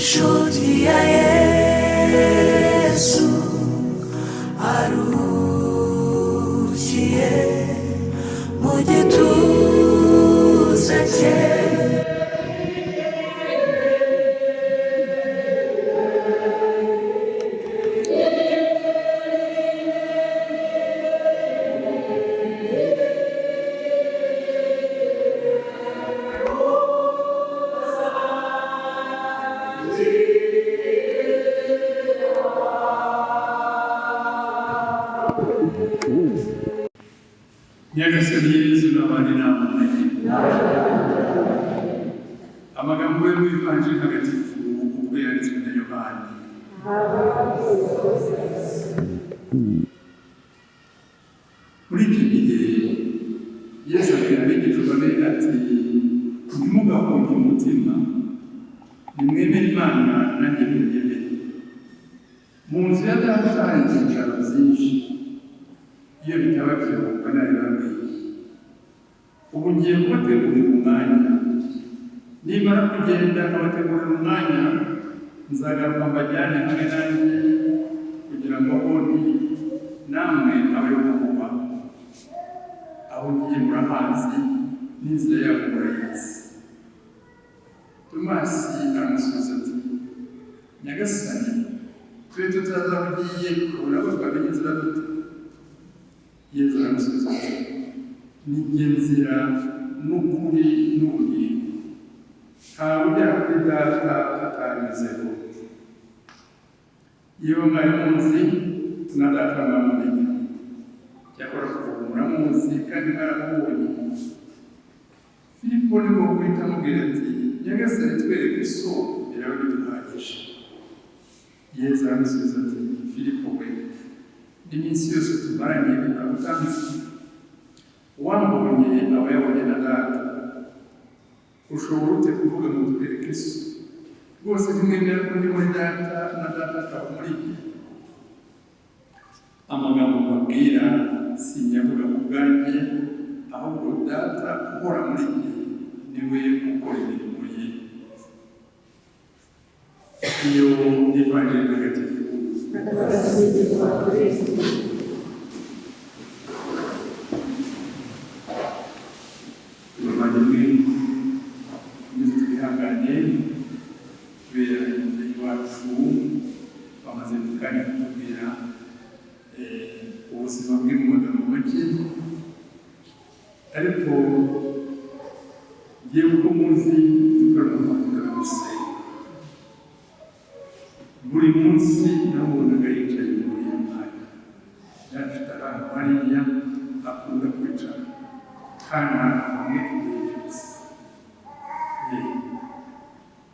inshuti ya Yesu arukiye mu gituza cye. Nyagasani Yesu n'abandi namwe. Amagambo yo mu Ivanjili ntagatifu uko yanditswe na Yohani. Muri iki gihe Yesu abwira abigishwa be ati ntimugahunge umutima, nimwemere Imana nanjye munyemere. Mu nzu ya Data hari ibyicaro byinshi, iyo bitaba byibuka naribabwiye. Ubu ngiye kubategurira umwanya, nimara kugenda nkabategurira umwanya, nzagaruka mbajyane hamwe nanjye kugira ngo bombi namwe abayoboke kuba aho ngiye murahazi n'inzira yabo murayizi. Tomasi aramusubiza ati, Nyagasani, twe tutazi aho ugiye, urabo twamenye inzira dute? Yesu aramusubiza ati, ni jye nzira n'ukuri n'ubugingo, ntawe ugera kuri Data atanyuzeho. Iyo mwari muzi na Data mwamumenye, cyakora kuva muramuzi kandi mwaramubonye. Filipo niko guhita amubwira ati, Nyagasani, twereke isoko, birabe biduhagije. Yesu aramusubiza ati, Filipo we, iminsi yose tumaranye ukamutanzi, uwambonye aba yabonye na Data. Ushobora ute kuvuga ngo twereke isoko? Rwose ntimwemera ko ndi muri Data na Data akaba muri jye? Amagambo mbabwira sinyavuga ku bwanjye, ahubwo Data uhora muri jye niwe ukora imirimo ye. Iyo Ivanjili ntagatifu. Abavandimwe muze twihangane kubera umubyeyi wacu bamaze kugana kutubwira ubuzima bwe mu magambo make, ariko ngewe uko muzi dukora mu makuru gusenga. Buri munsi namubonaga yicaye muri iyo mwanya, yafite ahantu hariya akunda kwicara kandi ahantu hamwe igihe cyose.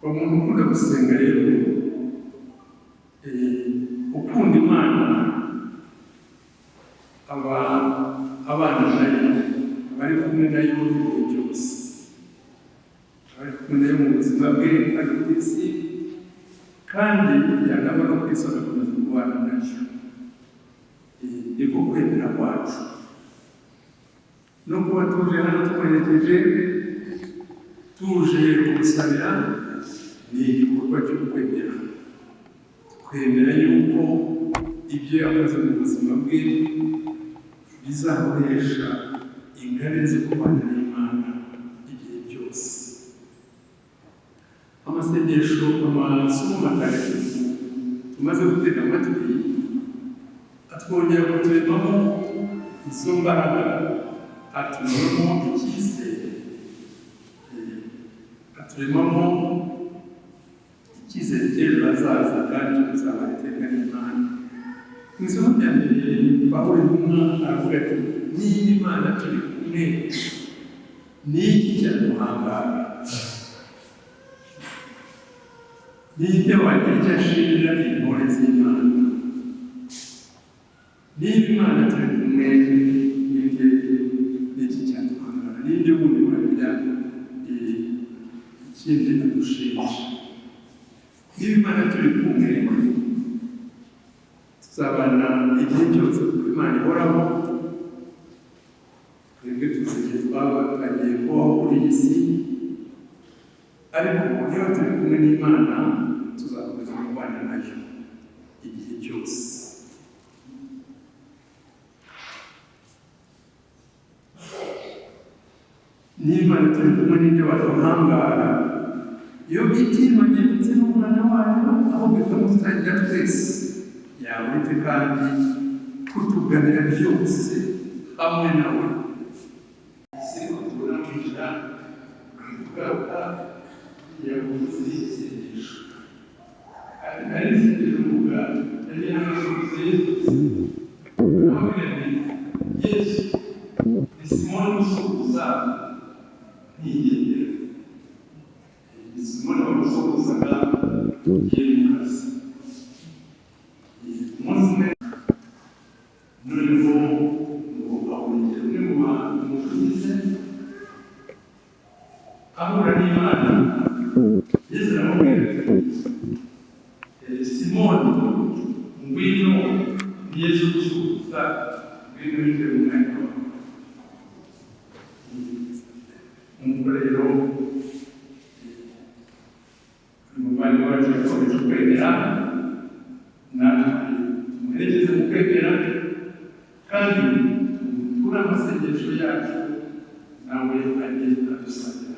Umuntu ukunda gusenga rero, ukunda Imana aba abana nayo, bari kumwe nayo igihe cyose, bari kumwe nayo mu buzima bwe ari ku isi, kandi yanaba no ku isi agakomeza kubana nayo. Niko kwemera kwacu no kuba tuje hano tumuherekeje, tuje kumusabira, ni igikorwa cyo kwemera. Kwemera yuko ibyo yakoze mu buzima bwe bizamuhesha ingabire zo kubana n'Imana igihe cyose. Amasengesho, amasomo matagatifu tumaze gutega amatwi atwongera kuturemamo izo mbaraga, aturemamo icyizere, aturemamo icyizere cy'ejo hazaza kandi cyo kuzabana iteka n'Imana. Mu isomo rya mbere Pawulo intumwa aravuga ati, niba Imana turi kumwe, ni iki cyaduhangara? Ninde wagira icyo ashinja intore z'Imana? Niba Imana turi kumwe, n'iki cyaduhangara? Ninde wundi wagira ikindi adushinja? Niba Imana turi kumwe, tuzabana igihe cyose kuko Imana ihoraho. Twebwe tuzigiye twabatangiye kubaho kuri iyi si, ariko niba turi kumwe n'Imana tuzakomeza kubana nayo igihe cyose. N'Imana turi kumwe n'ibyo baduhangara iyo itimanyitse n'umwana wayo aho bikamutangira twese yabonetse kandi kutuganira byose hamwe nawe. Siko turamwisha kugaruka yavuze isengesho ari isengesho muga yari yanavuze Yesu ni Simoni usuhuza ntiyigere Simoni wamusuhuzaga yemikazi umunsi umwe noneho abonye umwe mu bantu muvugize ahura n'Imana. Yesu aramubwira ati Simoni ngwino ni Yesu usuhuza ngwino winjire mu mwanya wawe. Nuko rero umuvandimwe wacu yakomeje kwemera natwe tumuherekeze mu kwemera kandi tumuture amasengesho yacu nawe agenda adusabira.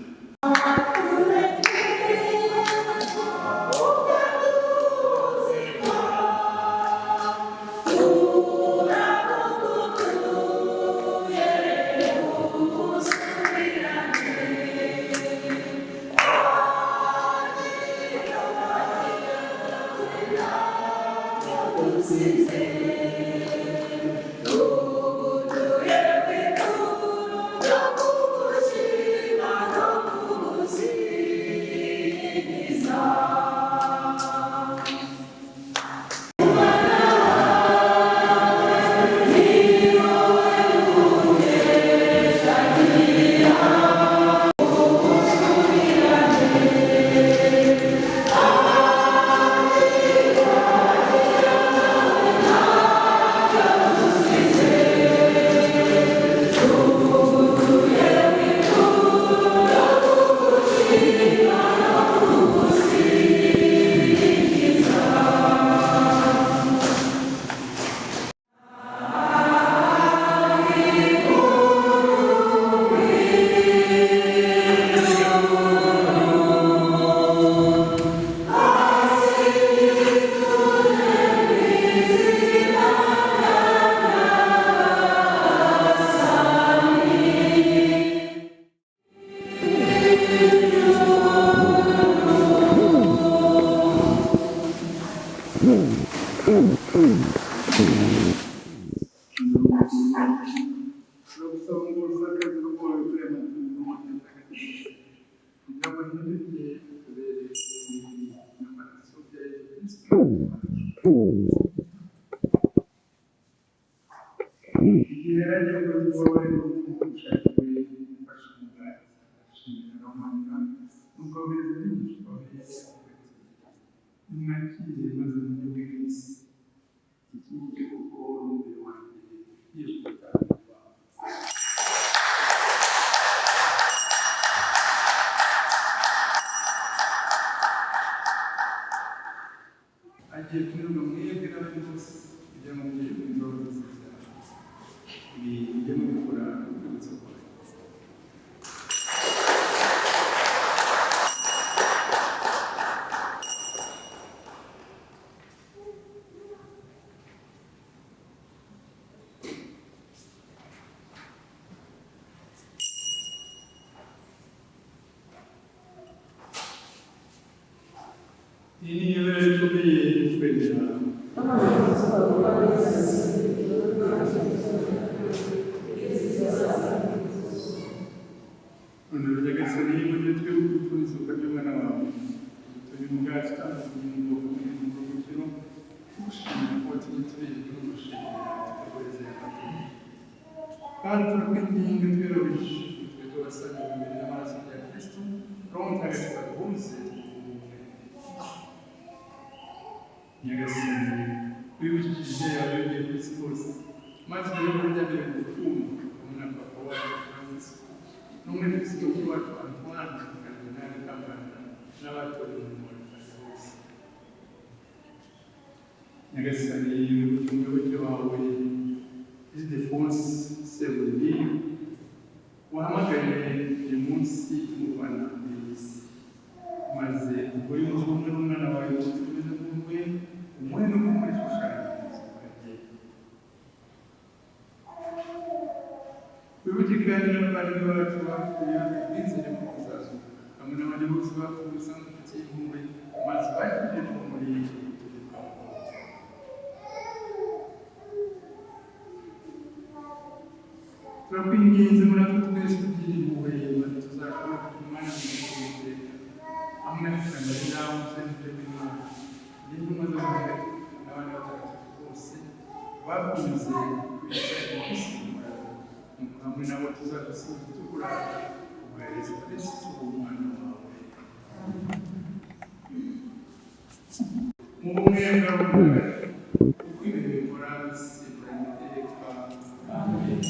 nyagasani umuyoboke wawe Ildefonse Sebundi wahamagariye uyu munsi umubana w'isi maze ubwo yunze ubumwe n'umwana wawe ukomeze kumwe umuhe no muri shushanya wibuke kandi n'abandi bacu bapfuye bizere ko kuzazuka hamwe n'abandi bose bapfuye usanzwe ufite impuhwe maze bagire muri turakwinginze muri ako twese tugira impuhwe maze tuzashobora kugira umwana mwiza hamwe n'ishyamba ryawe usenze w'Imana n'intumwa z'abantu n'abandi batagatifu bose bakunze kwicara gusimbura hamwe nabo tuzagusiga tukurata ubwa Yesu Kristo umwana wawe mu bumwe bw'abantu uko ibintu bikora bisimburana iteka. Amen.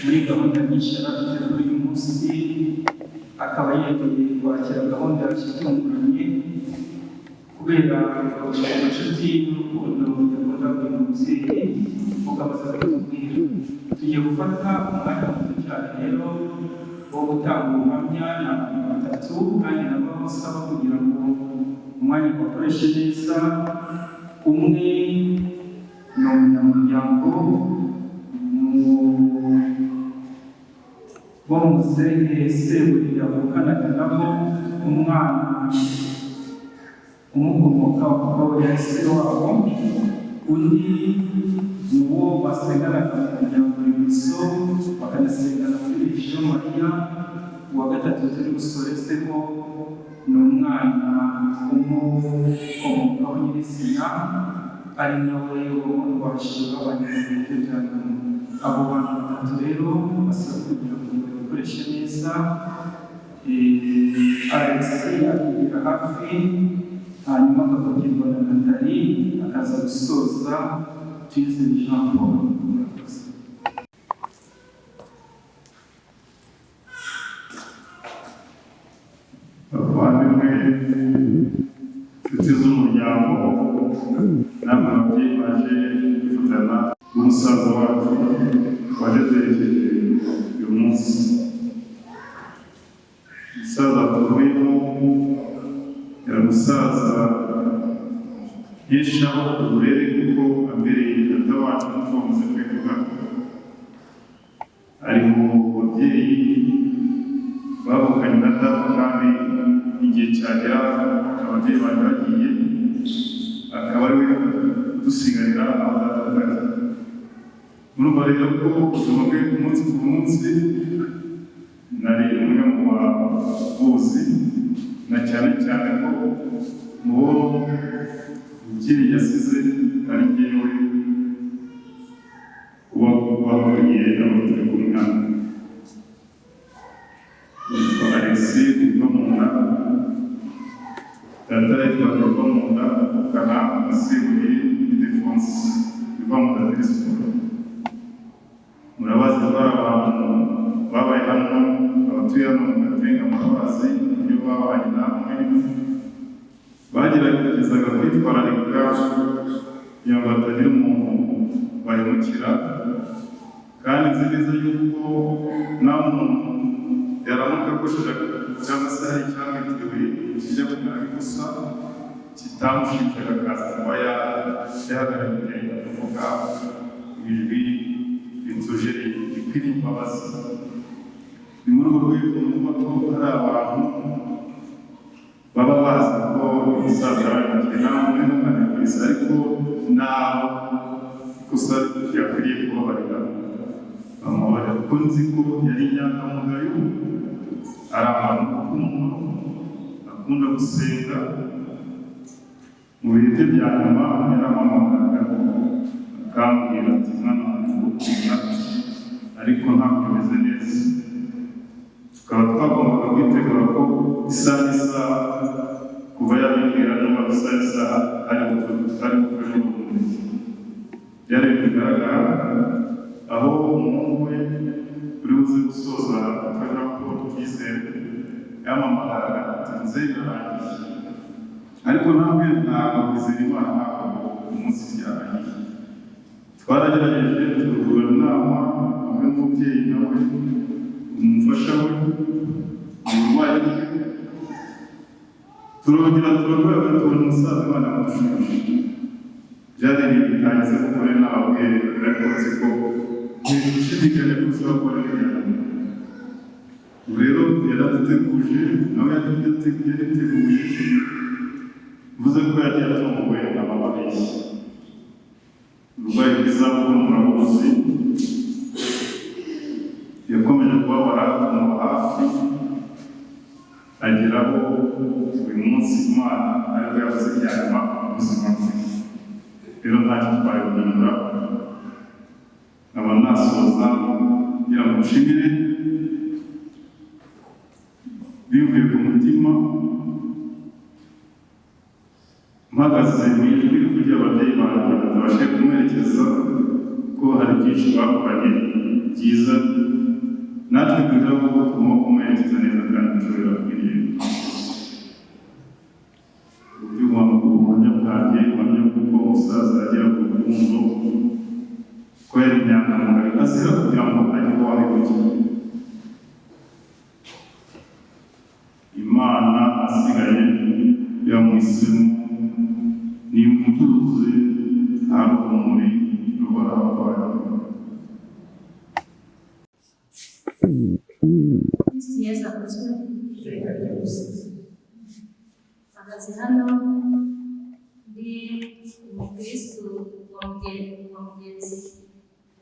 muri gahunda nyinshi yarafite kuri uyu munsi, akaba yemeye kwakira gahunda yatunguranye kubera inshuti n'urukundo yakunda buri mubyeyi ukamaze kutubwira. Tugiye gufata umwanya muto cyane rero wo gutanga ubuhamya n'abantu batatu, kandi nabo basaba kugira ngo umwanya bakoreshe neza. Umwe ni umunyamuryango bo mu muzehe Seburi yavukanaga nabo umwana umukomoka wa se wabo. Undi ni uwo basenganaga mu muryango remezo bakanasengana muri Vision Maria. Uwa gatatu turi gusorezeho ni umwana umukomokaho nyirizina, ari nawe wabashije abanyamuryango. Abo bantu batatu rero basaba kugira ngo bakoreshe neza. Alex agira hafi, hanyuma akakugirwa na Nathalie akaza gusoza Tuyizere Jean Paul. Abavandimwe, inshuti z'umuryango, namwe ababyeyi baje kwifatanya n'umusaza wacu waje duherekeje uyu munsi. Umusaza tuvuyemo yari umusaza yeshaho uburere kuko abereye data wacu nk'uko bamaze kwivuga. Ari mu babyeyi bavukanye na data, kandi igihe cyagera ababyeyi bari bagiye akaba ari we dusigarira aho data bari. Murumva rero ko ubuzima bwe umunsi ku munsi nari umwe mu babuzi, na cyane cyane ko mu bo umubyeyi yasize ari jyewe ubakuriye abo turi kumwe hano. Yitwa Alexis Rivamunda, data yitwaga Rivamunda, avukana na Seburi Ildefonse Rivamunda Telesiporo. Murabazi ko ari abantu babaye hano, abatuye hano mu Gatenga murabazi iyo babanye namwe, bageragezaga kwitwararika kugira ngo hatagira umuntu bahemukira, kandi nzi neza yuko nta muntu yaramuka akoresheje cyangwa se hari icyamwitiriwe kijya kumera nk'igusa kitamushimishaga akaza kuba yahagarariye kuvuga ijwi rituje rikwiriye imbabazi. Ni muri urwo rwego numva ko hari abantu baba bazi ko umusaza yarangiye nta muntu n'umwana ku isi, ariko ntaho ikosa ryakwiriye kubabarira bamubabarira, kuko nzi ko yari inyangamugayo, ari abantu akunda gusenga. Mu bihe bye bya nyuma yarampamagaraga akambwira ati mwana wanjye ngukunda, ariko ntabwo bimeze neza. Tukaba twagombaga kwitegura ko isaha kuva yabibwira nyuma isaha ari gukora ubuvuzi. Byari bigaragara aho umuhungu we uri buze gusoza akajya gukora icyizere yamamagaraga ati nze birarangiye, ariko ntabwo bizera Imana ntabwo umunsi byarangiye. Twaragerageje tugura inama hamwe n'umubyeyi nawe umufasha we umurwayi we, turongera turarwaye tubona umusaza Imana amushimishije. Byari ibintu bitangize gukora n'ababwire ariko nzi ko ntibishidikanya ko ushobora gukora n'ibintu. Ubu rero yaraduteguje nawe yariteguye, mvuze ko yagiye atunguwe n'amababeshyi. Uburwayi bw'izabukuru murabuzi, yakomeje kubabara kumuba hafi ageraho uyu munsi Imana ariko yavuze ibyanyuma ubuzima bwe. Rero ntacyo twabihindura, nkaba nasoza ngira ngo nshimire bivuye ku mutima, mpagaze mu ijwi kugira ababyeyi banjye batabashe kumwerekeza ko hari byinshi bakoranye byiza, natwe kugira ngo tugomba kumwerekeza neza kandi dushobora kwiriye uburyo ubuhamya bwanjye buhamya bw'uko umusaza agera ku rukundo ko yari inyangamugayo azira kugira ngo agire uwo ahemukiye. Imana asigaye yamuhisemo ni umutuzo nta rumuri rw'abarwayi. Yesu akozwe ahagaze hano ndi umukristu wa mugenzi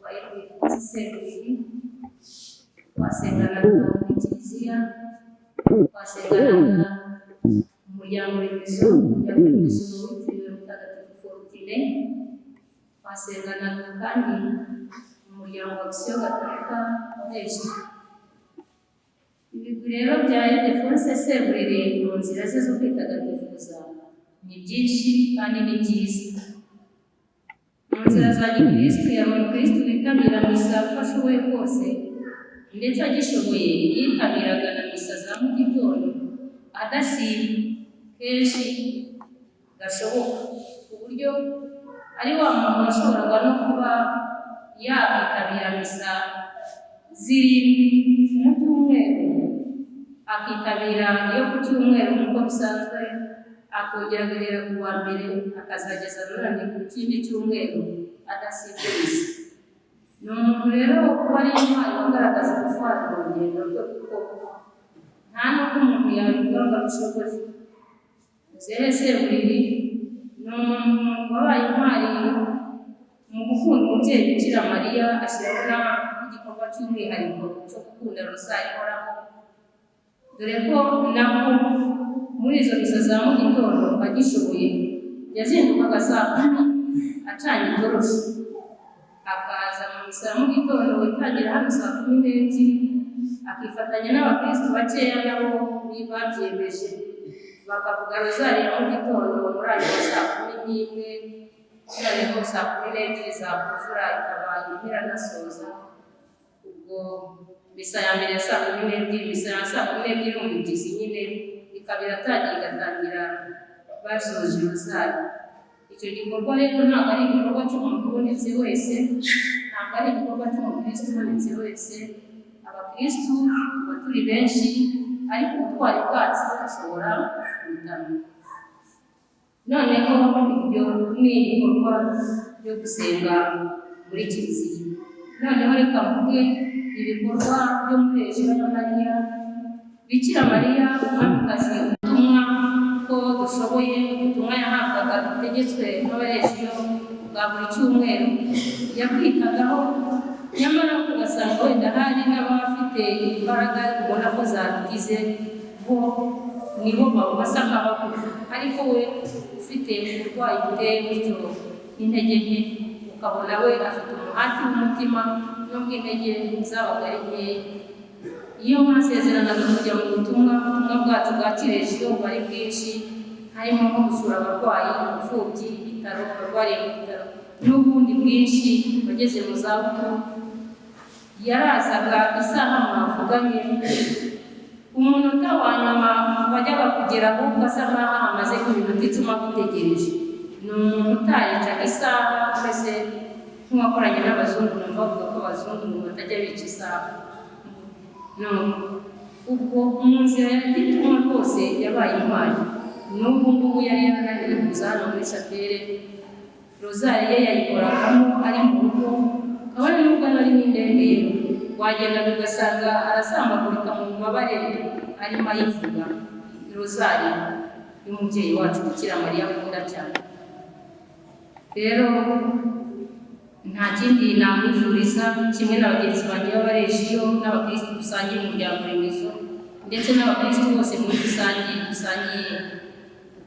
wa Ekwiti Serwiri, twasenganaga muri kiliziya, twasenganaga umuryango remezo witiriwe Mutagatifu Forutine, twasenganaga kandi umuryango wa Action Gatolika wa hejuru. Ibigwi rero bya Ildefonse Serwiri mu nzira ze zo kwitagatifuza ni byinshi kandi ni byiza. Mu nzira za gikristu yari umukristu witabira misa uko ashoboye kose, ndetse agishoboye yitabiraga na misa za mu gitondo adasiba kenshi gashoboka, ku buryo ari wa muntu washoboraga no kuba yakwitabira misa zirindwi mu cyumweru, akitabira iyo ku cyumweru nk'uko bisanzwe, akongera agahera ku wa mbere akazageza none ku kindi cyumweru adasibye misa. Ni umuntu rero kuba ari intwari wagaragaza gutwara urugendo rwe, kuko nta n'uko umuntu yabikora ngo abishoboye. Muzehe Serwiri ni umuntu wabaye intwari mu gukunda umubyeyi Bikira Mariya, ashyiraho n'igikorwa cy'umwihariko cyo gukunda rozari ihoraho, dore ko nabwo muri izo misa za mu gitondo agishoboye yazindukaga saa 10 acanye itoroshi, akaza mu misa ya mu gitondo itangira hano saa 12, akifatanya n'abakristu bakeya nabo babyiyemeje bakavuga rozari ya mu gitondo muri ayo saa 11, noneho saa 12 za kuvura ikaba iranasoza. Ubwo misa ya mbere ya saa 12, misa ya saa 12 mu mugezi nyine ikaba igatangira basoje rozari. Icyo gikorwa rero ntabwo ari igikorwa cy'umuntu ubonetse wese, ntabwo ari igikorwa cy'umukristu ubonetse wese. Abakristu tuba turi benshi, ariko ubutwari bwacu bushobora kubitana. Noneho ibyo ni ibikorwa byo gusenga muri kiliziya. Noneho reka mvuge ibikorwa byo muri Ejo ya Mariya. Bikira Mariya umwamikazi, ubutumwa ko dushoboye, ubutumwa yahabwaga dutegetswe n'abarejiyo bwa buri cyumweru yakwitagaho, nyamara ugasanga wenda hari n'abafite imbaraga ubona ko zabigize bo nibo basa nk'abakuru, ariko we ufite uburwayi buteye bityo n'intege nke, ukabona we afite umuhati w'umutima nubwo intege zabaga ari nkeya. Iyo mwasezeranaga kujya mu butumwa bwacu bwa Kirejiyo bari bwinshi, harimo nko gusura abarwayi, imfubyi, ibitaro, abarwariye mu bitaro n'ubundi bwinshi bageze mu zabukuru, yarazaga isaha mwavuganye, umunota wa nyuma wajyaga kugeraho ugasa nkaho amaze nk'iminota 10 agutegereje. Ni umuntu utaricaga isaha, mbese nk'uwakoranye n'abazungu, numva bavuga ko abazungu batajya bica isaha. Ubwo mu nzira ya gituma rwose yabaye intwari. N'ubu ngubu yari yarananiwe kuza hano muri Chapelle, rozari ye yayikoragamo ari mu rugo, kabone n'ubwo nari n'indembe, wagenda ugasanga arasambagurika mu mabare arimo ayivuga rozari y'umubyeyi wacu Bikira Mariya akunda cyane. Rero nta kindi namwifuriza, kimwe na bagenzi banjye b'abarejiyo n'abakristo dusangiye umuryango remezo, ndetse n'abakristo bose muri rusange dusangiye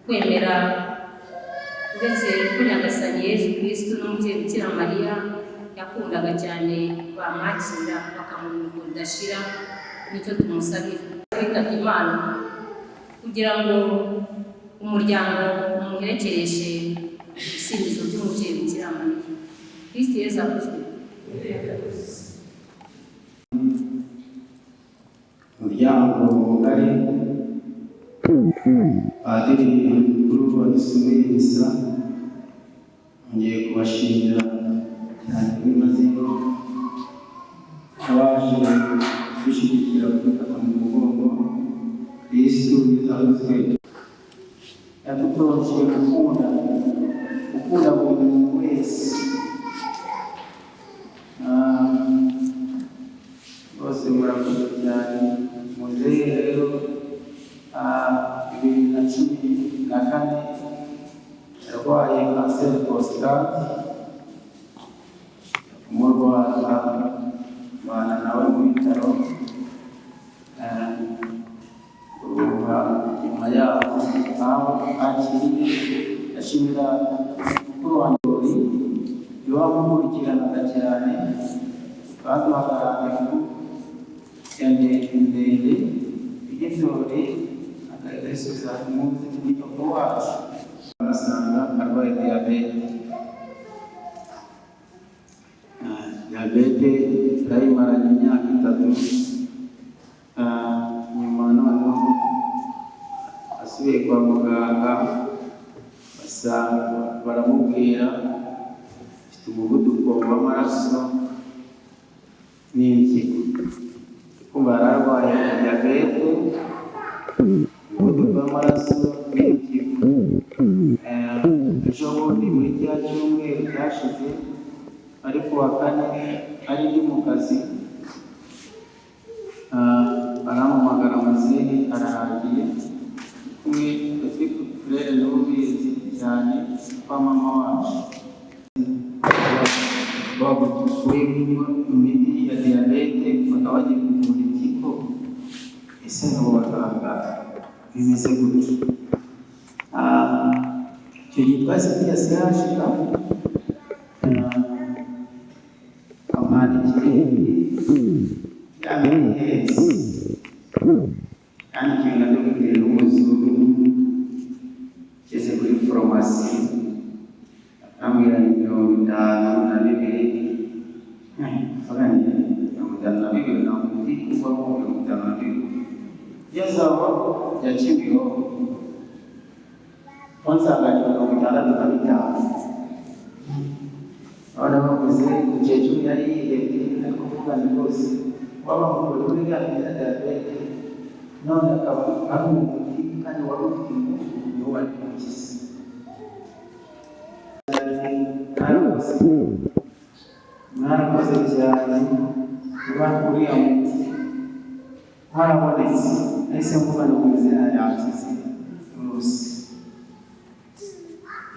kwemera uretse ko Nyagasani Yesu Kristo n'umubyeyi Bikira Mariya yakundaga cyane bamwakira bakamuha udashira. Nicyo tumusabira, twitabye Imana kugira ngo umuryango umuherekereshe ibisingizo by'umubyeyi Bikira Mariya. Kristo Yesu akuzwe. Umuryango mugari, padiri mukuru wadusomeye misa, ngiye kubashimira cyane kuri mazina abaje gushyigikira gufata mu mugongo Kristo yatuzwe, yadutoje gukunda buri muntu wese. Bose murakoze cyane. Muzehe rero 2014 yarwaye kanseri prostate, umurwaza bana nawe mu bitaro. Nyuma yaho aho akiriye, yashimira mukuru wanjye iwamukurikiranaga cyane, baduhagarariye ndende igitore akayesubiza munsi y'igitabo wacu, basanga arwaye diyabete. Diyabete yayimaranye imyaka 3, nyuma noneho asubiye kwa muganga, basanga baramubwira afite umuvuduko w'amaraso n'impyiko. Kumva ararwaye diyabete, umuvuduko w'amaraso n'impyiko. Ejo bundi muri cya cyumweru cyashize, ari kuwa 4 ari ndi mu kazi, arampamagara muzehe ararangiye, kumwe dufite frere n'ubizi cyane kwa mama wacu, bagutuye imiti ya diyabete, bakaba bagiye kuvura impyiko. Ese n'abo baganga bimeze gutyo? Icyo gihe twahise tujya CHK, amwandikiye yamenyetse kandi ikintu ndabibwira umuzungu, ngeze kuri farumasi ambwira 52 fagani 52 na muti kuva mu 52 yazaba yacibiho wansanganye 65. Abana bavuze umukecuru yari yihebye, ariko kuvuga ni rwose waba mukuru uri gana diyabete, none akaba ari umuti kandi wari ufite ingufu niwo wari kumukiza. Mwarakoze cyane kuba uriya muti harabonetse, nahise mvuga no mu izina yakize rwose.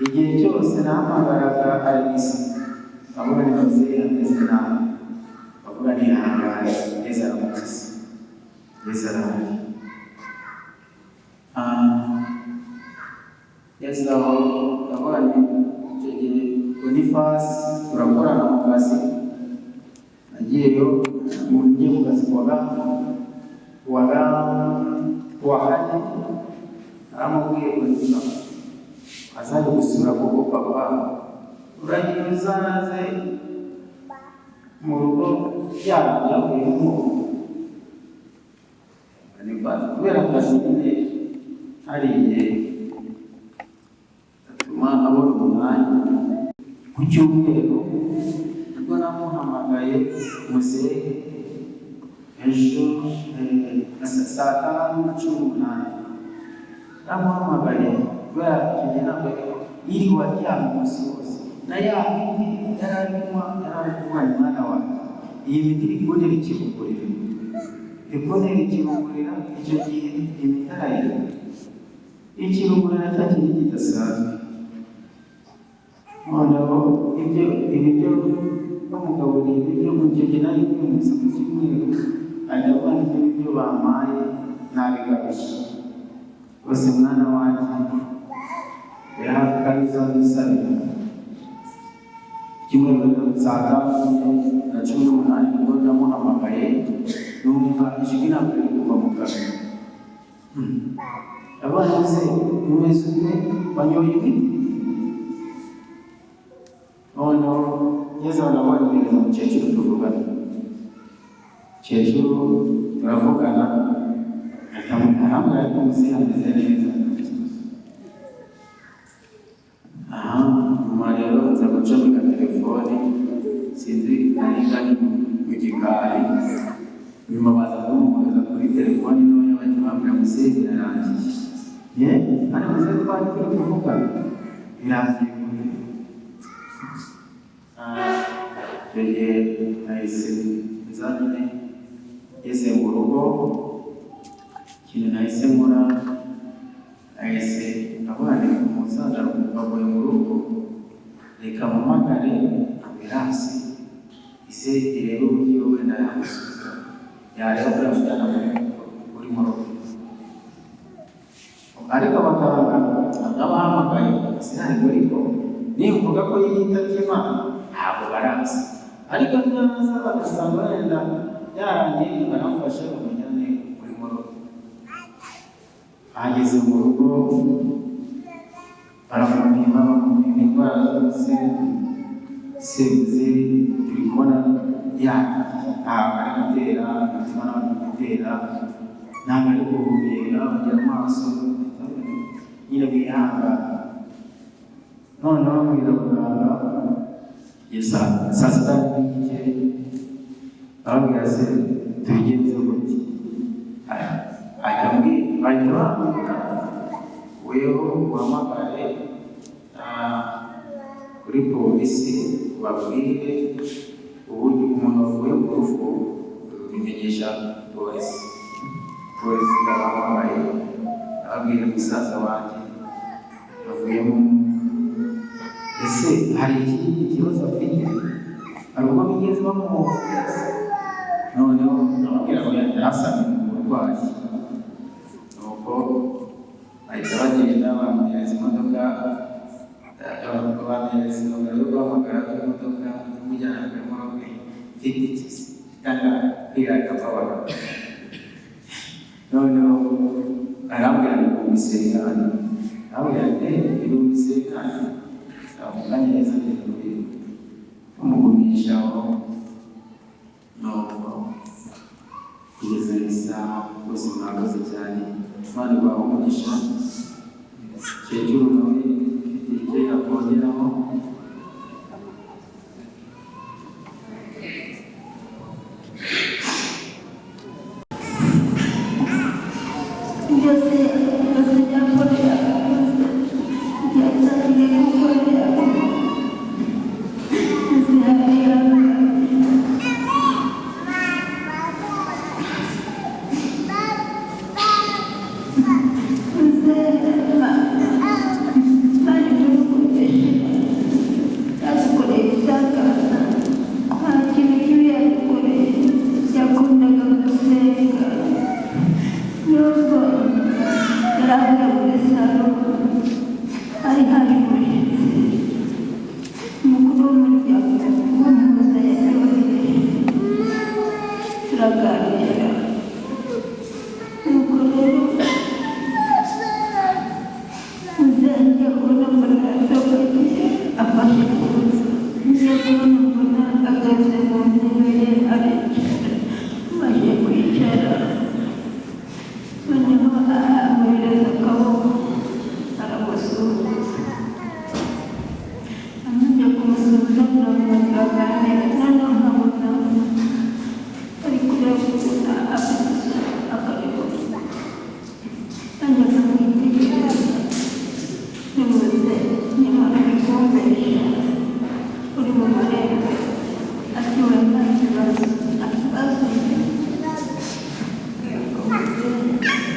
Igihe cyose nahamagaraga Alexis avuga ni muzehe ameze nabi, avuga ni yahangane neza aramukiza, neza arahari. Yazaho avuga ni icyo gihe Boniface turakorana mu kazi, nagiyeyo ngiye mu kazi kuwa kane aramubwiye ngo azaje gusura koko papa uragira uzaze mu rugo yavuyemo kubera akazi nyine hariye atuma abona umwanya ku cyumweru nibwo namuhamagaye muzehe ejo saa tanu na cumi n'umunani namuhamagaye kubera igihe ntabwo yiriwe aryamye umunsi wose na ya miti yari ari kunywa umwana wanjye iyi miti iri kubonera ikirungurira icyo gihe imiti arayireka ikirungurira cya kintu kidasanzwe noneho ibyo bamugaburira ibiryo mu gihe gihe nari kwiyumvise ku cyumweru ahita abona ibyo bampaye ntabigarusha bose mwana wanjye yari hafi kandi uzadusabira kimwe saa tanu na cumi n'umunani nibwo namuhamagaye numva ijwi ntabwo riri kuva mu kanwa abana se mumeze ute banyoye imiti noneho ngeze aho ndamubwira umukecuru tuvugana umukecuru turavugana ahamagara ariko umuzehe ameze neza nyuma rero nza gucomeka telefone sinzi nari mu gikari nyuma baza kumukoza kuri telefone ntoya bahita bambwira muzehe birarangiye hano muzehe twari turi kuvugana birangiye icyo gihe nahise nza nyine ngeze mu rugo ikintu nahise nkora nahise abana umusaza bavuye mu rugo reka mpamagare ambiransi ize irebe uburyo wenda yamusubiza yareba kuri amujyana muri mu rugo ariko abaganga n'abahamagaye sinari muri ko nimvuga ko yitabye Imana ntabwo barazi ariko nyaza bagasanga wenda yarangiye bakamufasha bamujyane muri mu rugo ageze mu rugo baramupima indwara zose turi kubona ntabwo ari gutera umutima ntabwo ari gutera ntabwo ari guhumeka bagira amaso nyine bihangana noneho bamubwira abaganga saa sita n'igice ababwira se tubigenze gute bahita bambwira weho uhamagare kuri polisi babwire uburyo umuntu wavuye mu rugo bimenyesha polisi ndabahamagaye ababwira musaza wanjye avuyemo ese hari ikindi kibazo afite hari ubwo bigeze bamuhugeza noneho ababwira ngo yarasamye mu burwayi nuko bahita bagenda bamuhereza imodoka bamuhereza nomero yo guhamagara imodoka imujyana kuri moroge ifite ikisi cyangwa irakababaga noneho arambwira ngo umusekano arambwira ngo ni umusekano amuganye neza n'ibintu umugumishaho nuko kugeza isaha bose mwakoze cyane Imana ibahe umugisha umukecuru nawe ufite icyo yakongeraho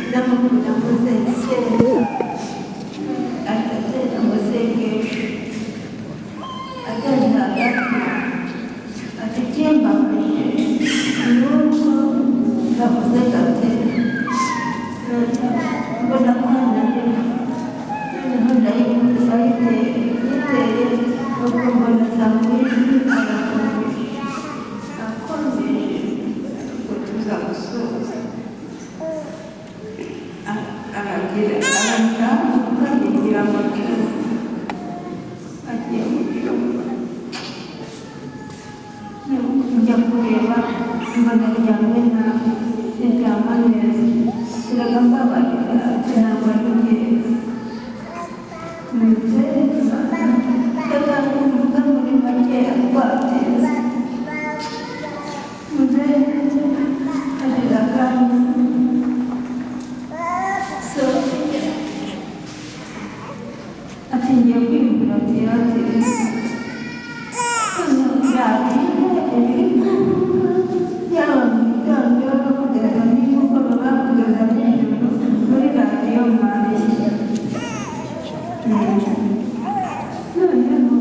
ndamukunda muze senga atatera musengesho agenda hagati atikimba nuko ndavuze gatera mbona mwana noneho ndayiteye nuko mbona samweli arakomeje ngo tuza gusoza aragira akagira amakuru agiye mu cyumba njya kureba mbona ryamwe nawe ntiryama neza siraga mbabarira ntabwo ari neza neza ndaganira muri make twateza muzehe arira kandi atingiye kwiyumvira tiyatire yaba mu gitondo kugeza nimugoroba kugeza nijoro muri radiyo mariya noneho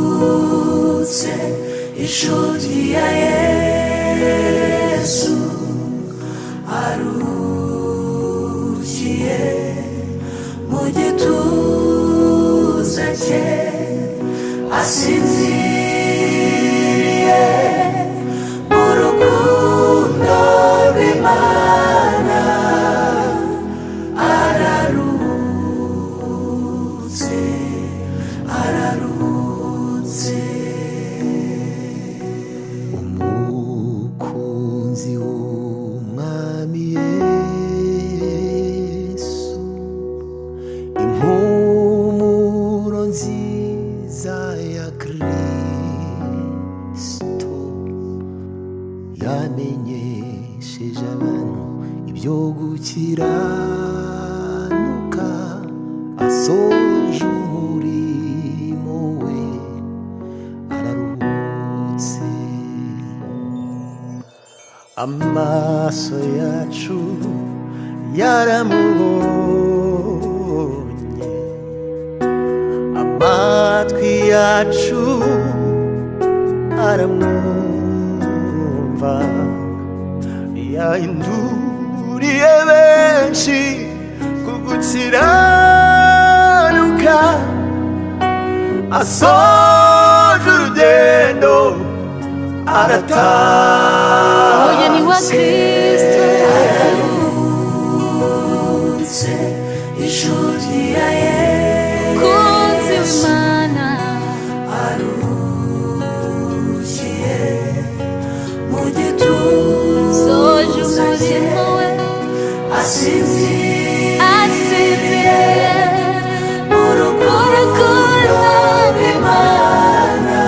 ararutse inshuti ya Yesu arukiye mu gituza cye asinziriye mu rukundo rw'Imana ararutse umukunzi w'umwami Yesu impumuro nziza ya Kristo yamenyesheje abantu ibyo gukiranuka asoje umurimo we araruhutse amaso yacu yaramubonye amatwi yacu aramwumva yahinduriye benshi kugukiranuka asoje urugendo arataha umugeni wa Kristo ararutse inshuti ya Yesu kunzi w'Imana arukiye mu gituza soje umurimo we asinziriye mu rukundo rw'Imana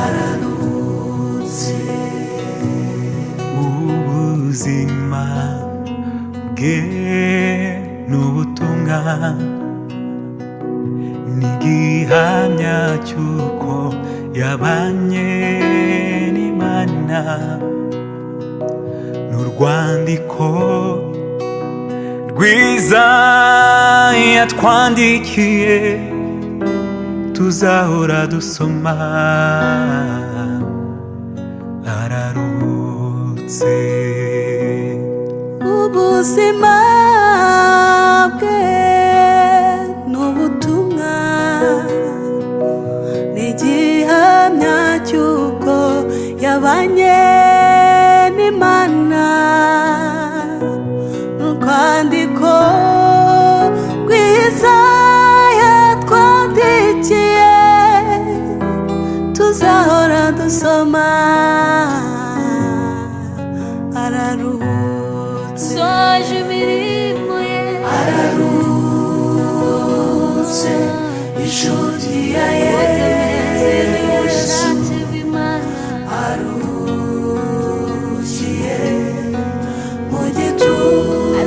ararutse ubuzima bwe n'ubutumwa n'igihamya cy'uko yabanye n'Imana n'urwandiko rwiza yatwandikiye tuzahora dusoma ararutse ubuzima bwe n'ubutumwa n'igihamya cy'uko yabanye n'Imana n'urwandiko rwiza yatwandikiye tuzahora dusoma ararutse soje imirimo ye ararutse inshuti ya Yesu arukiye mu gituza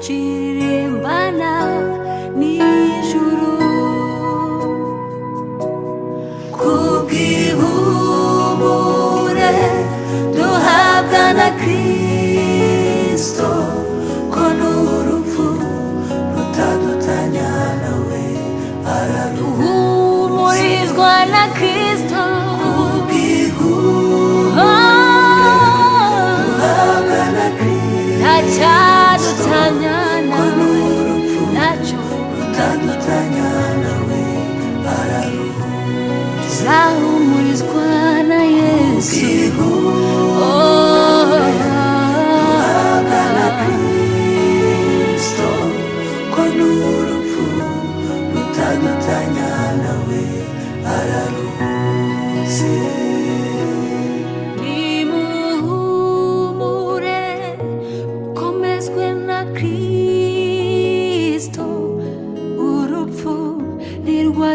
tukirimbana n'ijuru kubw'ihumure duhabwa na Kristo ko n'urupfu rutadutanya nawe araruhumurizwa na Kristo duhabwa na Kristo ntacyadutanya nawe ntacyo rutadutanya nawe araruhumurizwa tuzahumurizwa na Yesu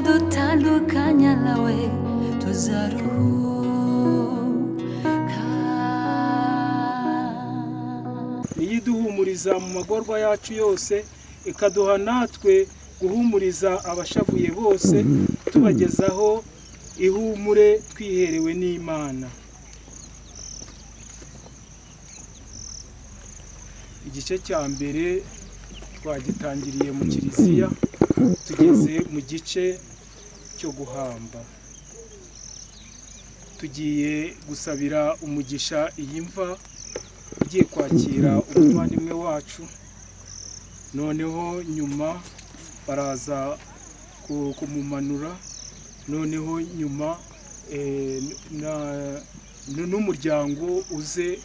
dutandukanya nawe tuzaruhuka. Niyo iduhumuriza mu magorwa yacu yose, ikaduha natwe guhumuriza abashavuye bose, tubagezaho ihumure twiherewe n'Imana. Igice cya mbere twagitangiriye mu kiliziya, tugeze mu gice cyo guhamba. Tugiye gusabira umugisha iyi mva igiye kwakira umuvandimwe wacu, noneho nyuma baraza kumumanura, noneho nyuma n'umuryango uze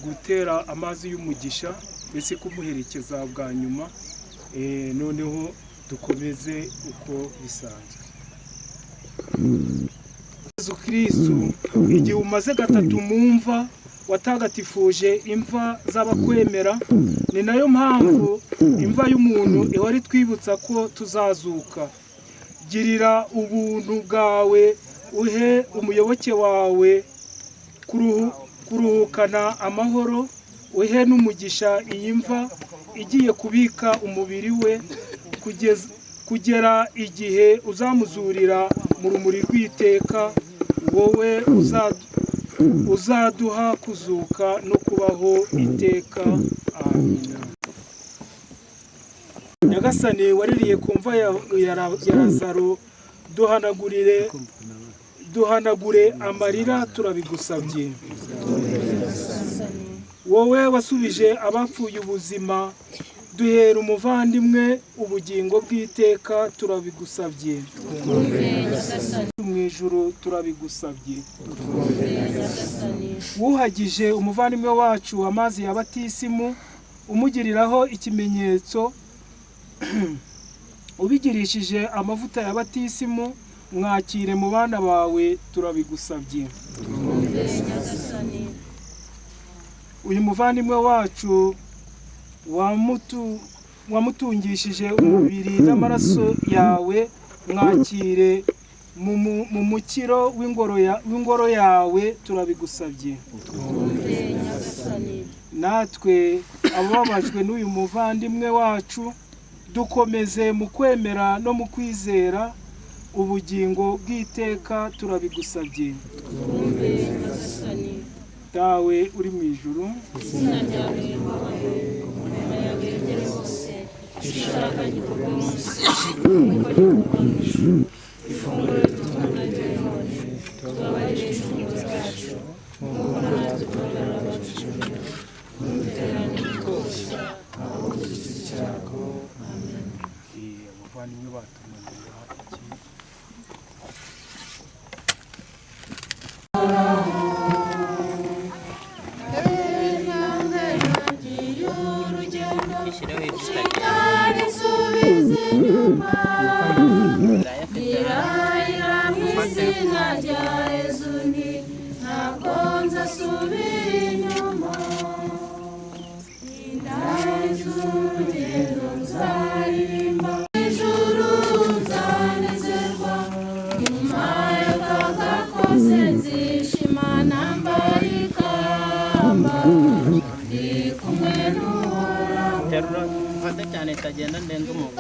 gutera amazi y'umugisha, mbese kumuherekeza bwa nyuma, noneho dukomeze uko bisanzwe. Yesu Kristo, igihe umaze gatatu mu mva watagatifuje imva z'abakwemera, ni nayo mpamvu imva y'umuntu ihora itwibutsa ko tuzazuka. Girira ubuntu bwawe, uhe umuyoboke wawe kuruhukana amahoro, uhe n'umugisha iyi mva igiye kubika umubiri we kugera igihe uzamuzurira mu rumuri rw'iteka, wowe uzaduha kuzuka no kubaho iteka. Amina. Nyagasani waririye ku mva ya Lazaro, duhanagure amarira turabigusabye. Wowe wasubije abapfuye ubuzima, duhera umuvandimwe ubugingo bw'iteka turabigusabye. Mu ijuru turabigusabye. Wuhagije umuvandimwe wacu amazi ya batisimu, umugiriraho ikimenyetso, ubigirishije amavuta ya batisimu, mwakire mu bana bawe turabigusabye. Uyu muvandimwe wacu wamutungishije umubiri n'amaraso yawe, mwakire mu mukiro w'ingoro yawe turabigusabye. Natwe ababajwe n'uyu muvandimwe wacu, dukomeze mu kwemera no mu kwizera ubugingo bw'iteka turabigusabye. Dawe uri mu ijuru, izina ryawe ryubahwe, ingoma yawe yegere hose, icyo ushaka gikorwe munsi nk'uko gikorwa mu ijuru. Ifunguro ritutunganye none, tubabarire inshuro zacu nk'uko natwe tubabarira abaducumuye, ntudutererane mu bikoresho ahubwo udukize icyago. Amen. Abavandimwe batumanurira iki Di kumwe n'uhoraho nterura mfate cyane itagenda ndenza umuntu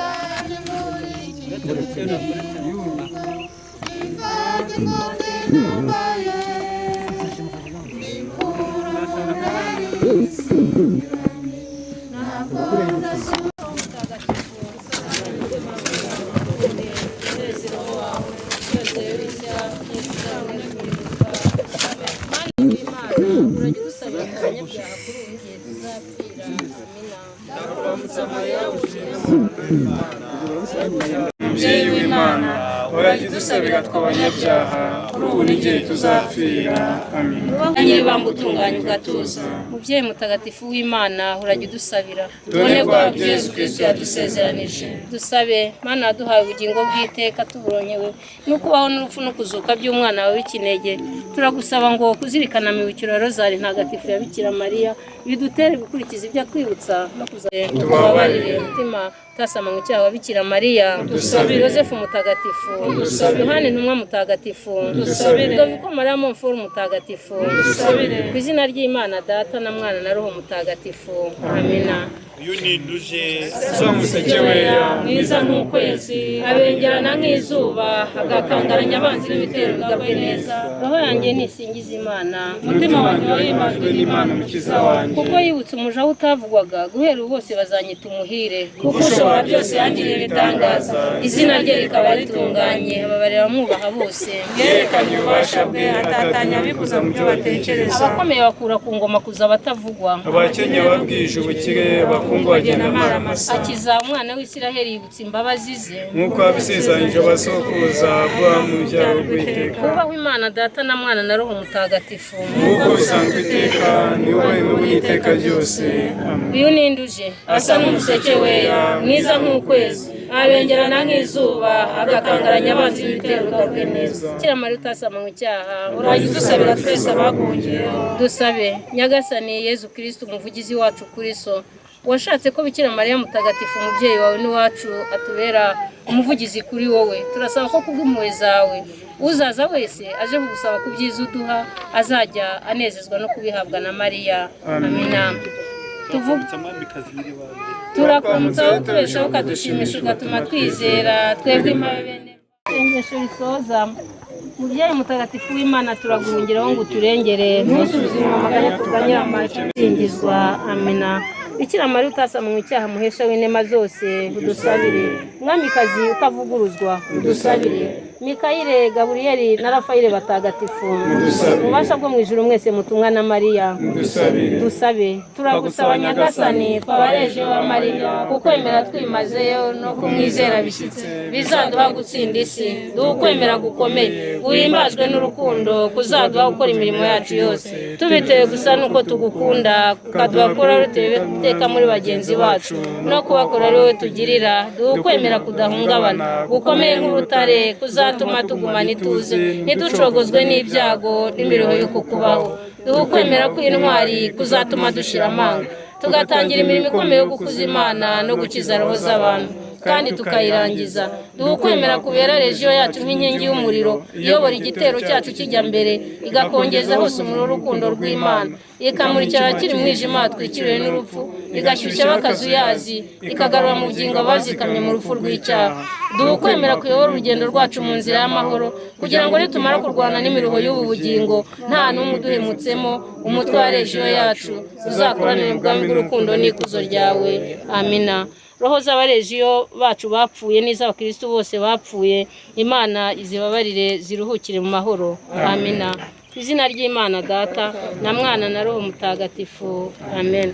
Mubyeyi w'Imana urajya udusabira tw'abanyabyaha kuri ubu n'igihe tuzapfira. Amina. Nyiribamba utunganya ugatuza. Mubyeyi mutagatifu w'Imana urajya udusabira. Tubone kwa Yesu Kristo yadusezeranije. Dusabe Mana yaduhaye ubugingo bw'iteka tuburonyewe no kubaho n'urupfu no kuzuka by'umwana wawe w'ikinege. Turagusaba ngo kuzirikana mibukiro ya rozari ntagatifu ya Bikira Mariya bidutere gukurikiza ibyo twibutsa no kuzababarire umutima tasama mu cyaha wa Bikira Mariya. Dusabire Yosefu mutagatifu. Dusabire Yohani intumwa mutagatifu. Dusabire Doviko Mariya Mumfuru mutagatifu. Dusabire ku izina ry'Imana Data na Mwana na Roho mutagatifu. Amina. Yuninduje zamusekeweya mwiza nk'ukwezi abengerana nk'izuba agakangaranya abanzi n'ibitero bigabwe neza. Roho yanjye nisingiza Imana, umutima wanjye wahimbajwe n'Imana mukiza wanjye, kuko yibutse umuja utavugwaga guhera ubu bose bazanyita umuhire. Kuko ushobora byose yangiriye ibitangaza, izina rye rikaba ritunganye, ababarira bamwubaha bose. yerekanye ububasha bwe atatanya abikuza mu byo batekereza. Abakomeye bakura ku ngoma kuza abatavugwa, Abakenya babwije ubukire bakungu bagenda amaramasa. Akiza umwana w'Isiraheli yibutse imbabazi ze, nk'uko abisezeranyije abasokuruza guha mu byaro rw'iteka. Ubaho Imana Data na Mwana na Roho mutagatifu, nk'uko bisanzwe iteka ni wowe n'ubu n'iteka ryose. Amen. uyu ninduje asa n'umuseke weya mwiza nk'ukwezi abengerana nk'izuba agakangaranya abanzi n'ibitero bigabwe neza. Bikira Mariya utasama mu cyaha urajya udusabira twese abagungiyeho. Dusabe Nyagasani Yezu Kristo umuvugizi wacu kuri so, washatse ko Bikira Mariya mutagatifu umubyeyi wawe n'iwacu atubera umuvugizi kuri wowe. Turasaba ko kubw'impuhwe zawe uzaza wese aje kugusaba ku byiza uduha azajya anezezwa no kubihabwa na Mariya. Amina. Turakuramutsa aho twese ukadushimisha ugatuma twizera twebwe impabe bene isengesho risoza. Mubyeyi mutagatifu w'Imana turaguhungiraho ngo uturengere ntusubize inyuma amaganya tuganyira amasingizwa. Amina. Bikira Mariya utasama mu cyaha muhesha w'inema zose udusabire. Mwamikazi utavuguruzwa udusabire. Mikayire, Gaburiyeli na Rafayile batagatifu ubasha bwo mu ijuru mwese mutumwa na Mariya dusabe. Turagusaba Nyagasani twabareje wa Mariya kukwemera twimazeyo no kumwizera bishyitse bizaduha gutsinda isi. Dukwemera gukomeye guhimbajwe n'urukundo kuzaduha gukora imirimo yacu yose tubitewe gusa nuko tugukunda, ukadukora rutewe iteka muri bagenzi bacu no kubakora ari wowe tugirira. Dukwemera kudahungabana gukomeye nk'urutare kuzatuma tugumana ituze ntiducogozwe n'ibyago n'imiruho y'uko kubaho. Dukwemera ko intwari kuzatuma dushira amanga tugatangira imirimo ikomeye yo gukuza Imana no gukiza roho z'abantu kandi tukayirangiza. Dukwemera kubera regiyo yacu nk'inkingi y'umuriro iyobora igitero cyacu kijya mbere igakongeza hose umuriro w'urukundo rw'Imana, ikamurikira kiri mwijima twikiriwe n'urupfu, igashyushya bakazuyazi ikagarura mu bugingo abazikamye mu rupfu rw'icyaha. Dukwemera kuyobora urugendo rwacu mu nzira y'amahoro kugira ngo nitumara kurwana n'imiruho y'ubu bugingo nta n'umwe uduhemutsemo umutwe wa regiyo yacu uzakoranira ubwami bw'urukundo n'ikuzo ryawe. Amina. Roho z'abaregiyo bacu bapfuye n'iz'abakristo bose bapfuye Imana izibabarire ziruhukire mu mahoro. Amina. Izina ry'Imana Data na Mwana na Roho mutagatifu. Amen.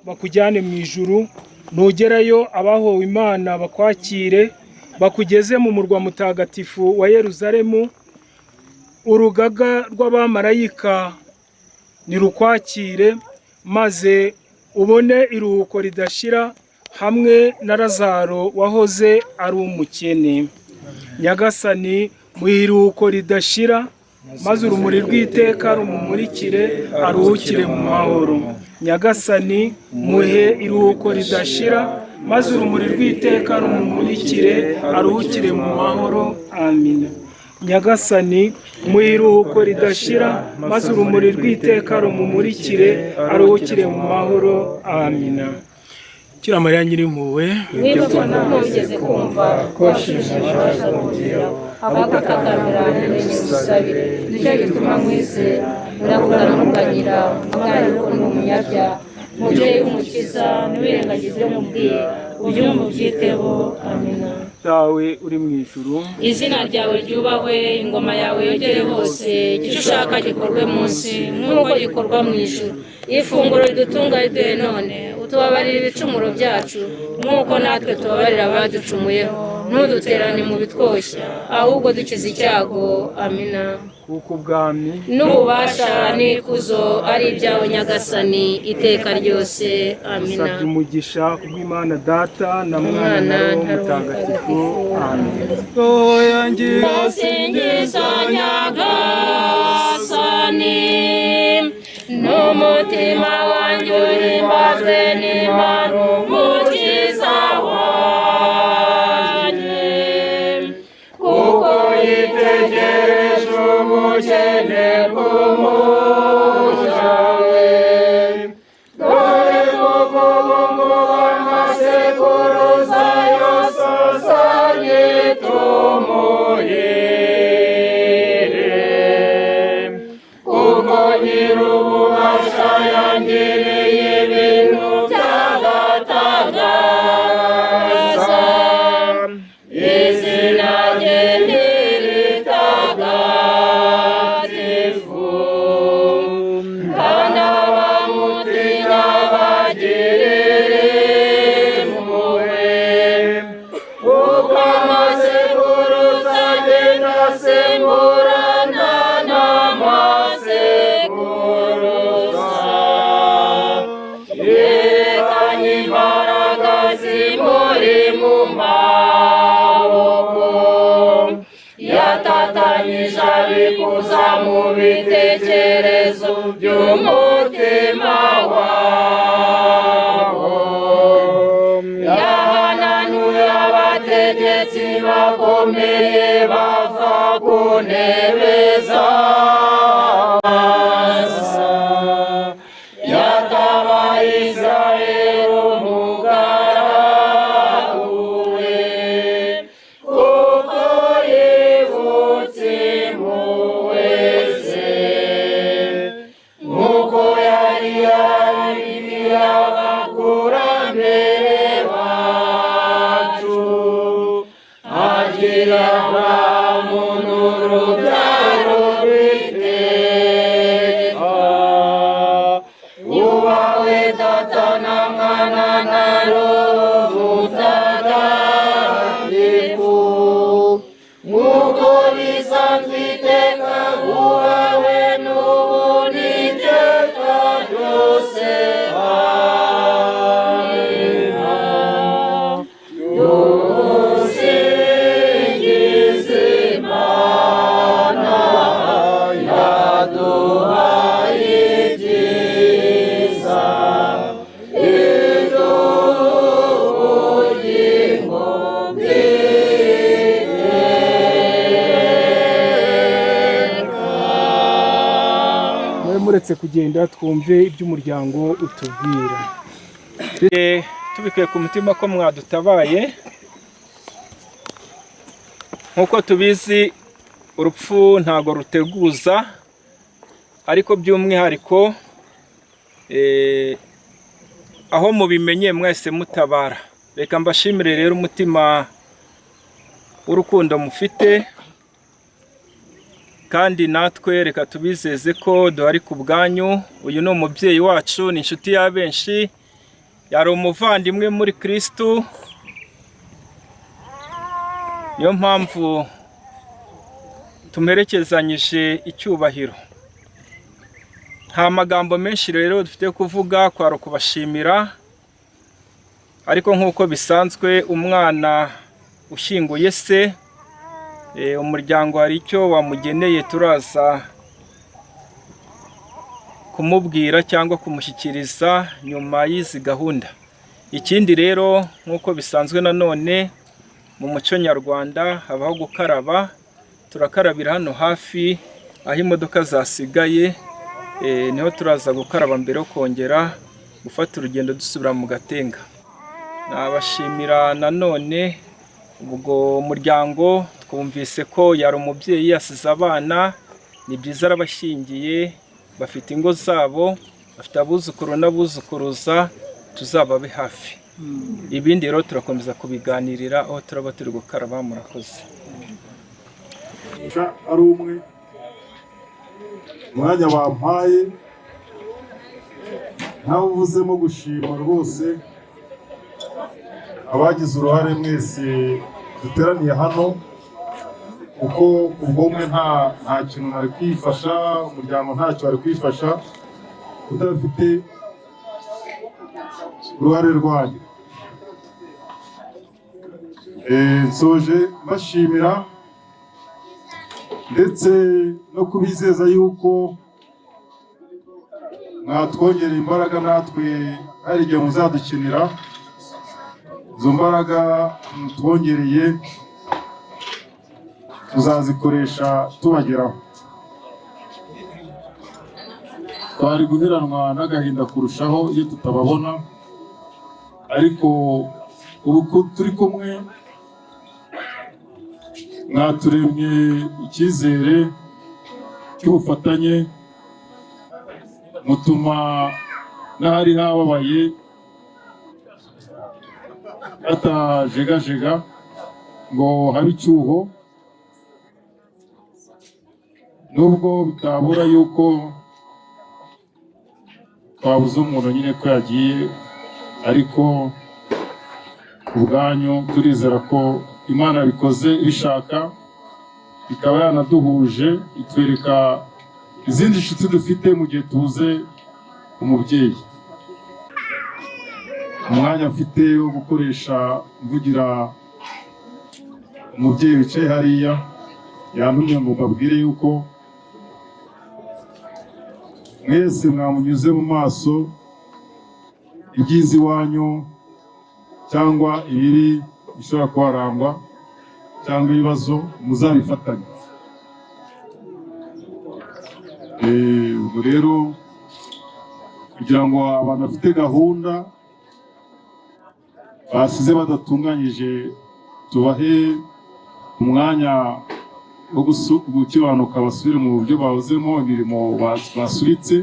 Bakujyane mu ijuru, nugerayo abahowe Imana bakwakire bakugeze mu murwa mutagatifu wa Yerusalemu. Urugaga rw'abamarayika nirukwakire maze ubone iruhuko ridashira hamwe na Lazaro wahoze ari umukene. Nyagasani mu iruhuko ridashira maze urumuri rw'iteka rumumurikire aruhukire mu mahoro. Nyagasani muhe iruhuko ridashira maze urumuri rw'iteka rumumurikire aruhukire mu mahoro. Amina. Nyagasani mu iruhuko ridashira maze urumuri rw'iteka rumumurikire aruhukire mu mahoro. Amina. Bikira Mariya Nyirimpuhwe, wibuka ntugeze kumva ko washimishije abashakira abagutakamira n'ibisabire nicyo gituma mwizera murakuramukanyira umwana w'ukuntu umunyabyaha mubyeyi w'umukiza ntiwirengagize mubwiye ubyumva ubyiteho. Amina. Dawe uri mu ijuru, izina ryawe ryubahwe, ingoma yawe yogere hose, icyo ushaka gikorwe munsi nk'uko gikorwa mu ijuru. Ifunguro ridutunga riduhe none, utubabarire ibicumuro byacu nk'uko natwe tubabarira abaducumuyeho, ntuduterane mu bitwoshya ahubwo dukize icyago. Amina. kuko ubwami n'ububasha n'ikuzo ari ibyawe Nyagasani iteka ryose. Amina. Sabye umugisha kubw'Imana Data na Mwana na Roho Mutagatifu. Amen. Basingiza Nyagasani n'umutima wanjye uhimbazwe n'Imana umukiza wanjye, kuko yitegereje ubukene bw'umuja we. Dore kuko ngo amasekuruza yose azanye tumuhire, kuko nyir'ububasha yangiriye ibintu by'agatangaza. Izina rye ni ritagatifu, kandi abamutinya bagirire impuhwe. Kuko amasekuruza agenda asimburana n'amasekuruza, yerekanye imbaraga zimuri mu maboko, yatatanyije abikuza mu bitekerezo by'umutima wabo, yahananuye abategetsi bakomeye bava ku ntebe z'abasa, yatabaye Israheli umugaragu we, kuko yibutse impuhwe ze, nk'uko yari yarabibwiye abakurambere bacu, agira Aburahamu n'urubyaro rw'iteka. Ubawe Data na Mwana na Roho Mutagatifu, nk'uko bisanzwe iteka, ubawe n'ubu n'iteka ryose. Amina. Dusingize Imana yaduhaye ibyiza, iduha ubugingo bw'iteka. mwe muretse kugenda twumve iby'umuryango utubwira. Tubikuye ku mutima ko mwadutabaye. Nk'uko tubizi urupfu ntago ruteguza, ariko by'umwihariko aho mubimenye mwese mutabara. Reka mbashimire rero umutima w'urukundo mufite, kandi natwe reka tubizeze ko duhari ku bwanyu. Uyu ni umubyeyi wacu, ni inshuti ya benshi, yari umuvandimwe muri Kristu. Niyo mpamvu tumerekezanyije icyubahiro. Nta magambo menshi rero dufite kuvuga, kwari ukubashimira. Ariko nk'uko bisanzwe umwana ushyinguye se, umuryango hari icyo wamugeneye, turaza kumubwira cyangwa kumushyikiriza nyuma y'izi gahunda. Ikindi rero nk'uko bisanzwe nanone mu muco nyarwanda habaho gukaraba. Turakarabira hano hafi aho imodoka zasigaye, niho turaza gukaraba mbere yo kongera gufata urugendo dusubira mu Gatenga. nabashimira nanone ubwo umuryango twumvise ko yari umubyeyi yasize abana, ni byiza arabashyingiye, bafite ingo zabo, bafite abuzukuru n'abuzukuruza, tuzababe hafi. Ibindi rero turakomeza kubiganirira aho turaba turi gukaraba. Murakoze. Ari umwe umwanya bampaye ntawe uvuzemo gushima rwose abagize uruhare mwese duteraniye hano, kuko ubwo umwe nta kintu nari kwifasha, umuryango ntacyo wari kwifasha udafite uruhare rwanyu. Nsoje mbashimira ndetse no kubizeza yuko mwatwongerera imbaraga, natwe hari igihe muzadukenera. Izo mbaraga mutwongereye tuzazikoresha tubageraho. Twari guheranwa n'agahinda kurushaho iyo tutababona, ariko ubu turi kumwe mwaturemye icyizere cy'ubufatanye, mutuma n'ahari hababaye hatajegajega ngo habe icyuho, nubwo bitabura yuko twabuze umuntu nyine ko yagiye, ariko ubwanyu turizera ko Imana yabikoze bishaka, ikaba yanaduhuje, itwereka izindi nshuti dufite mu gihe tubuze umubyeyi. Umwanya mfite wo gukoresha mvugira umubyeyi wicaye hariya, yantumye ngo mbabwire yuko mwese mwamunyuze mu maso, ibyiza iwanyu cyangwa ibiri bishobora kuharangwa cyangwa ibibazo muzabifatanya. Ubwo rero kugira ngo abantu bafite gahunda basize badatunganyije tubahe umwanya wo gukibanuka, basubire mu buryo bahozemo, imirimo basubitse.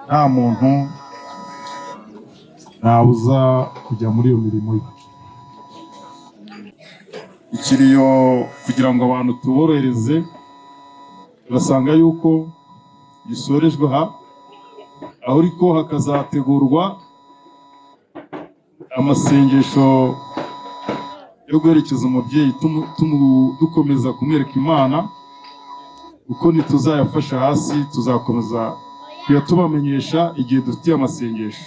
Nta muntu nabuza kujya muri iyo mirimo ye. Ikiriyo kugira ngo abantu tuborohereze, turasanga yuko gisorejwe aha, aho ariko hakazategurwa amasengesho yo guherekeza umubyeyi, dukomeza kumwereka Imana, uko ntituzayafasha hasi tuzakomeza kujya tubamenyesha igihe dufitiye amasengesho.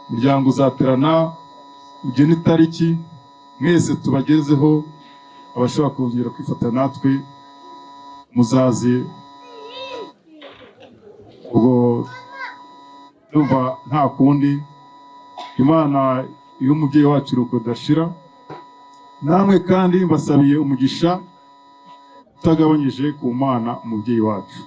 Umuryango uzaterana ugena itariki, mwese tubagezeho, abashobora kongera kwifatanya natwe muzaze. Ubwo numva nta kundi, Imana iyo umubyeyi wacu uruko dashira, namwe kandi mbasabiye umugisha utagabanyije ku Mana umubyeyi wacu.